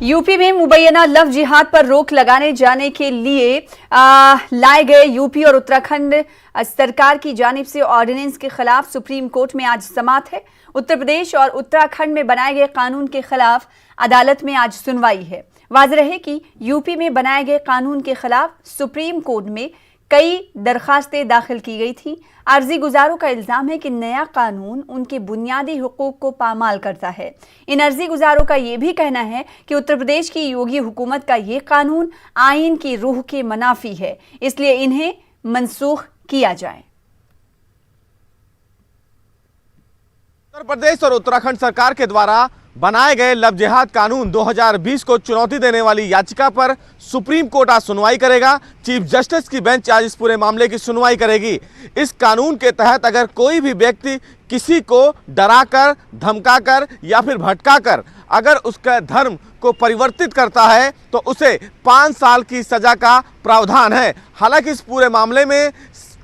UP में मुबैना love जिहाद पर रोक लगाने जाने के लिए लाए गए यूपी और उत्तराखंड सरकार की जानिब से ऑर्डिनेंस के खिलाफ सुप्रीम कोर्ट में आज समाअत है। उत्तर प्रदेश और उत्तराखंड में बनाए गए कानून के खिलाफ अदालत में आज सुनवाई है। वाज़ेह रहे कि यूपी में बनाए गए कानून के खिलाफ सुप्रीम कोर्ट में कई दरखास्तें दाखिल की गई थी। अर्जी गुजारों का इल्जाम है कि नया कानून उनके बुनियादी हुकूक को पामाल करता है। इन अर्जी गुजारों का यह भी कहना है कि उत्तर प्रदेश की योगी हुकूमत का ये कानून आइन की रूह के मुनाफी है, इसलिए इन्हें मनसूख किया जाए। उत्तर प्रदेश और उत्तराखंड सरकार के द्वारा बनाए गए लव जिहाद कानून 2020 को चुनौती देने वाली याचिका पर सुप्रीम कोर्ट आज सुनवाई करेगा। चीफ जस्टिस की बेंच आज इस पूरे मामले की सुनवाई करेगी। इस कानून के तहत अगर कोई भी व्यक्ति किसी को डराकर, धमकाकर या फिर भटकाकर अगर उसका धर्म को परिवर्तित करता है तो उसे 5 साल की सजा का प्रावधान है। हालांकि इस पूरे मामले में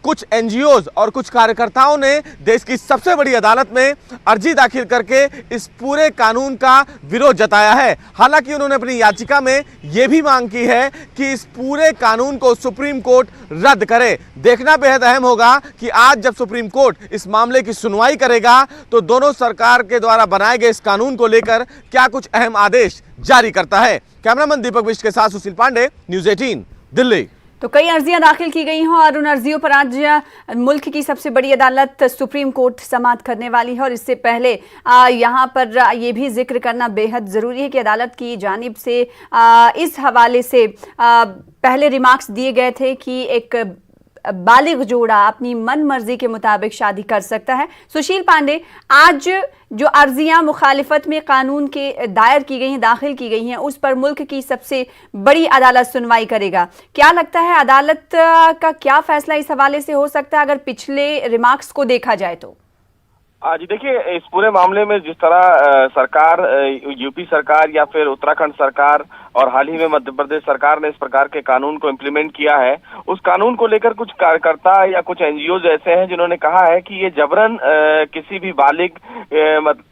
कुछ एनजीओज और कुछ कार्यकर्ताओं ने देश की सबसे बड़ी अदालत में अर्जी दाखिल करके इस पूरे कानून का विरोध जताया है। हालांकि उन्होंने अपनी याचिका में यह भी मांग की है कि इस पूरे कानून को सुप्रीम कोर्ट रद्द करे। देखना बेहद अहम होगा कि आज जब सुप्रीम कोर्ट इस मामले की सुनवाई करेगा तो दोनों सरकार के द्वारा बनाए गए इस कानून को लेकर क्या कुछ अहम आदेश जारी करता है। कैमरामैन दीपक बिष्ट के साथ सुशील पांडे, न्यूज़ 18 दिल्ली। तो कई अर्जियां दाखिल की गई हैं और उन अर्जियों पर आज मुल्क की सबसे बड़ी अदालत सुप्रीम कोर्ट समाअत करने वाली है। और इससे पहले यहां पर ये भी जिक्र करना बेहद ज़रूरी है कि अदालत की जानिब से इस हवाले से पहले रिमार्क्स दिए गए थे कि एक बालिग जोड़ा अपनी मन मर्जी के मुताबिक शादी कर सकता है। सुशील पांडे, आज जो अर्जियां मुखालिफत में कानून के दायर की गई हैं, दाखिल की गई हैं, उस पर मुल्क की सबसे बड़ी अदालत सुनवाई करेगा। क्या लगता है अदालत का क्या फैसला इस हवाले से हो सकता है अगर पिछले रिमार्क्स को देखा जाए तो? जी देखिए, इस पूरे मामले में जिस तरह सरकार, यूपी सरकार या फिर उत्तराखंड सरकार और हाल ही में मध्य प्रदेश सरकार ने इस प्रकार के कानून को इम्प्लीमेंट किया है, उस कानून को लेकर कुछ कार्यकर्ता या कुछ एनजीओ ऐसे हैं जिन्होंने कहा है कि ये जबरन किसी भी बालिग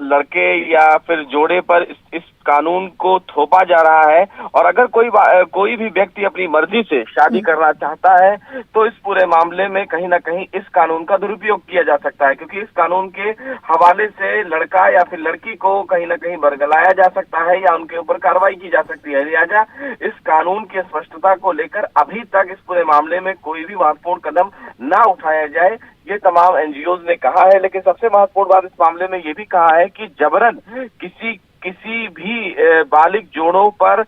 लड़के या फिर जोड़े पर इस कानून को थोपा जा रहा है। और अगर कोई भी व्यक्ति अपनी मर्जी से शादी करना चाहता है तो इस पूरे मामले में कहीं ना कहीं इस कानून का दुरुपयोग किया जा सकता है, क्योंकि इस कानून के हवाले से लड़का या फिर लड़की को कहीं ना कहीं बरगलाया जा सकता है या उनके ऊपर कार्रवाई की जा सकती है। लिहाजा इस कानून की स्पष्टता को लेकर अभी तक इस पूरे मामले में कोई भी महत्वपूर्ण कदम ना उठाया जाए, ये तमाम एनजीओज ने कहा है। लेकिन सबसे महत्वपूर्ण बात इस मामले में ये भी कहा है कि जबरन किसी भी बालिग जोड़ों पर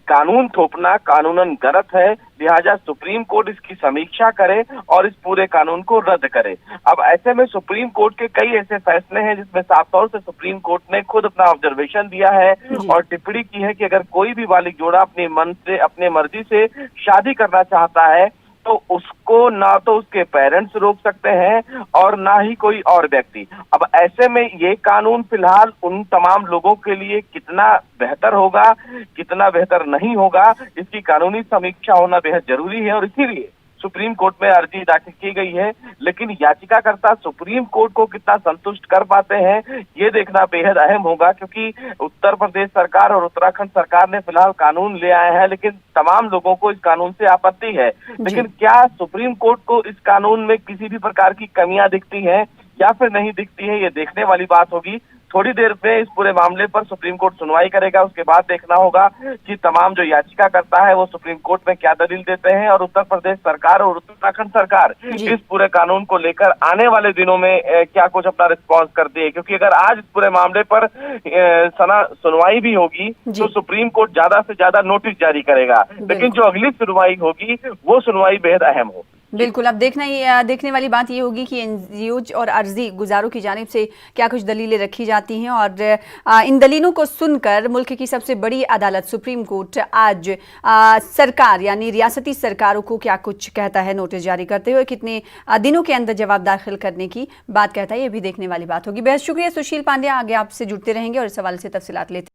कानून थोपना कानूनन गलत है। लिहाजा सुप्रीम कोर्ट इसकी समीक्षा करे और इस पूरे कानून को रद्द करे। अब ऐसे में सुप्रीम कोर्ट के कई ऐसे फैसले हैं जिसमें साफ तौर से सुप्रीम कोर्ट ने खुद अपना ऑब्जर्वेशन दिया है और टिप्पणी की है कि अगर कोई भी बालिग जोड़ा अपने मर्जी से शादी करना चाहता है तो उसको ना तो उसके पेरेंट्स रोक सकते हैं और ना ही कोई और व्यक्ति। अब ऐसे में ये कानून फिलहाल उन तमाम लोगों के लिए कितना बेहतर होगा, कितना बेहतर नहीं होगा, इसकी कानूनी समीक्षा होना बेहद जरूरी है और इसीलिए सुप्रीम कोर्ट में अर्जी दाखिल की गई है। लेकिन याचिकाकर्ता सुप्रीम कोर्ट को कितना संतुष्ट कर पाते हैं ये देखना बेहद अहम होगा, क्योंकि उत्तर प्रदेश सरकार और उत्तराखंड सरकार ने फिलहाल कानून ले आए हैं लेकिन तमाम लोगों को इस कानून से आपत्ति है। लेकिन क्या सुप्रीम कोर्ट को इस कानून में किसी भी प्रकार की कमियां दिखती हैं या फिर नहीं दिखती है, ये देखने वाली बात होगी। थोड़ी देर में इस पूरे मामले पर सुप्रीम कोर्ट सुनवाई करेगा, उसके बाद देखना होगा कि तमाम जो याचिका करता है वो सुप्रीम कोर्ट में क्या दलील देते हैं और उत्तर प्रदेश सरकार और उत्तराखंड सरकार इस पूरे कानून को लेकर आने वाले दिनों में क्या कुछ अपना रिस्पॉन्स करती है। क्योंकि अगर आज इस पूरे मामले पर सुनवाई भी होगी तो सुप्रीम कोर्ट ज्यादा से ज्यादा नोटिस जारी करेगा, लेकिन जो अगली सुनवाई होगी वो सुनवाई बेहद अहम होगी। बिल्कुल, अब देखने वाली बात ये होगी कि एनजीओज और अर्जी गुजारों की जानिब से क्या कुछ दलीलें रखी जाती हैं और इन दलीलों को सुनकर मुल्क की सबसे बड़ी अदालत सुप्रीम कोर्ट आज सरकार यानी रियासती सरकारों को क्या कुछ कहता है नोटिस जारी करते हुए, कितने दिनों के अंदर जवाब दाखिल करने की बात कहता है, ये भी देखने वाली बात होगी। बेहद शुक्रिया सुशील पांडे, आगे आपसे जुड़ते रहेंगे और इस हवाले से तफसीलात लेते